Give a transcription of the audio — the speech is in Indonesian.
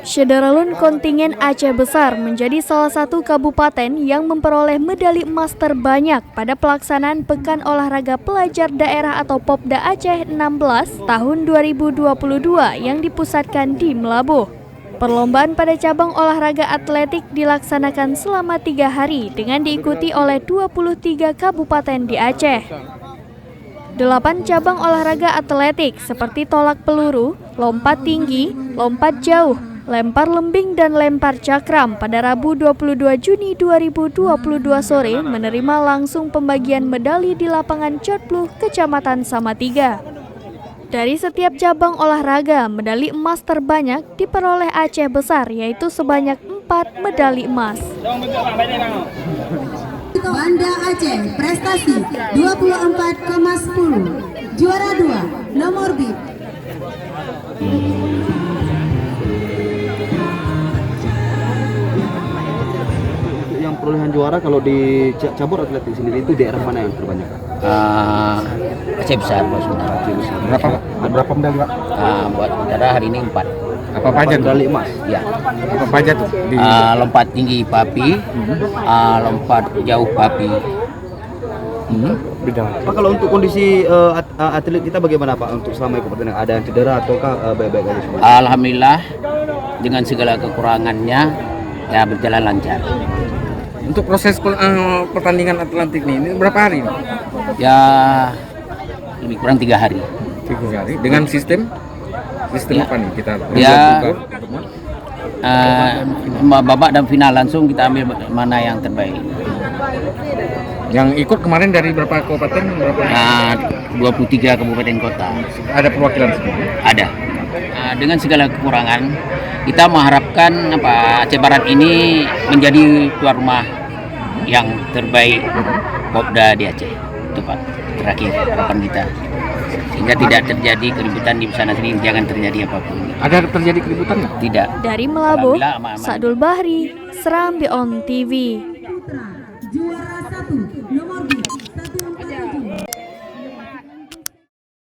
Syederalun kontingen Aceh Besar menjadi salah satu kabupaten yang memperoleh medali emas terbanyak pada pelaksanaan Pekan Olahraga Pelajar Daerah atau Popda Aceh 16 tahun 2022 yang dipusatkan di Melabuh. Perlombaan pada cabang olahraga atletik dilaksanakan selama 3 hari dengan diikuti oleh 23 kabupaten di Aceh. 8 cabang olahraga atletik seperti tolak peluru, lompat tinggi, lompat jauh, lempar lembing dan lempar cakram pada Rabu 22 Juni 2022 sore menerima langsung pembagian medali di lapangan Cotpluh, Kecamatan Samatiga. Dari setiap cabang olahraga, medali emas terbanyak diperoleh Aceh Besar, yaitu sebanyak 4 medali emas. Banda Aceh prestasi 24,10, juara 2 nomor bib. Yang perolehan juara kalau di cabur atletik sendiri itu daerah mana yang terbanyak? Aceh Besar, Pak. Berapa medali, Pak? Buat saudara hari ini 4. Apa aja medali emas? Ya. Apa aja tuh? Lompat tinggi papi, lompat jauh papi. Pak, kalau untuk kondisi atlet kita bagaimana, Pak? Untuk selama ikut pertandingan ada yang cedera ataukah baik-baik aja semua? Alhamdulillah dengan segala kekurangannya ya berjalan lancar. Untuk proses pertandingan atletik ini berapa hari? Ya lebih kurang 3 hari. 3 hari. Dengan sistem Ya. apa nih kita? Babak dan final langsung kita ambil mana yang terbaik. Yang ikut kemarin dari berapa kabupaten? 23 kabupaten kota. Ada perwakilan semua? Ada. Dengan segala kekurangan, kita mengharapkan Aceh Barat ini menjadi tuan rumah yang terbaik Popda di Aceh. Itu Pak, terakhir harapan kita. Sehingga tidak terjadi keributan di sana sini, jangan terjadi apapun. Ada terjadi keributan nggak? Tidak. Dari Melabuh, Alhamdulillah, aman-aman. Sadul Bahri, Serambi On TV. Juara